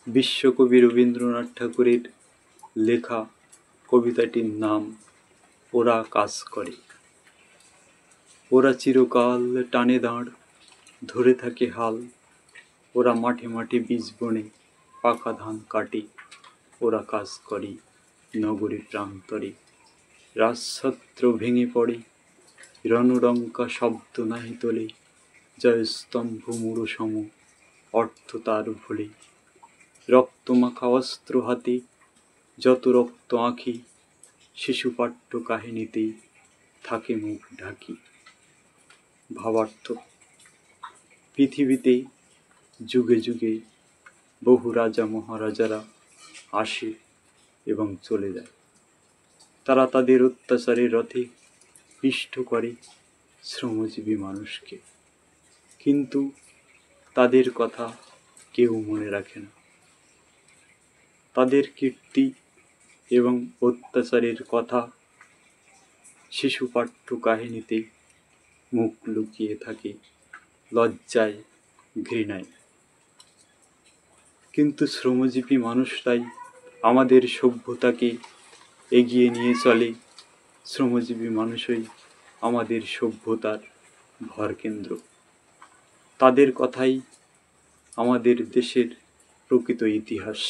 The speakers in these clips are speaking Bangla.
বিশ্বকবি রবীন্দ্রনাথ ঠাকুরের লেখা কবিতাটির নাম ওরা কাজ করে। ওরা চিরকাল টানে দাঁড়, ধরে থাকে হাল, ওরা মাঠে মাঠে বীজ বনে পাকা ধান কাটে। ওরা কাজ করে নগরী প্রান্তরে, রাজছত্র ভেঙে পড়ে, রণডঙ্কা শব্দ নাহি তোলে, জয়স্তম্ভ মূঢ় সম অর্থ তার ভুলে। রক্তমাখা অস্ত্র হাতে, যত রক্ত আঁখি, শিশুপাঠ্য কাহিনীতেই থাকে মুখ ঢাকি। ভাবার্থ: পৃথিবীতে যুগে যুগে বহু রাজা মহারাজারা আসে এবং চলে যায়। তারা তাদের অত্যাচারের রথে পিষ্ট করে শ্রমজীবী মানুষকে, কিন্তু তাদের কথা কেউ মনে রাখে না। তাদের কীর্তি এবং অত্যাচারের কথা শিশুপাঠ্য কাহিনীতে মুখ লুকিয়ে থাকে লজ্জায়, ঘৃণায়। কিন্তু শ্রমজীবী মানুষরাই আমাদের সভ্যতাকে এগিয়ে নিয়ে চলে। শ্রমজীবী মানুষই আমাদের সভ্যতার ভরকেন্দ্র। তাদের কথাই আমাদের দেশের প্রকৃত ইতিহাস।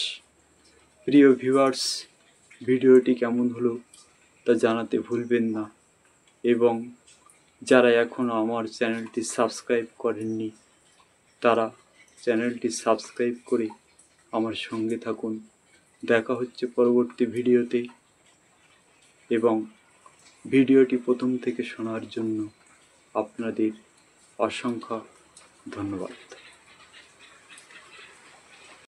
প্রিয় ভিউয়ার্স, ভিডিওটি কেমন হলো তা জানাতে ভুলবেন না, এবং যারা এখনও আমার চ্যানেলটি সাবস্ক্রাইব করেননি তারা চ্যানেলটি সাবস্ক্রাইব করে আমার সঙ্গে থাকুন। দেখা হচ্ছে পরবর্তী ভিডিওতে, এবং ভিডিওটি প্রথম থেকে শোনার জন্য আপনাদের অসংখ্য ধন্যবাদ।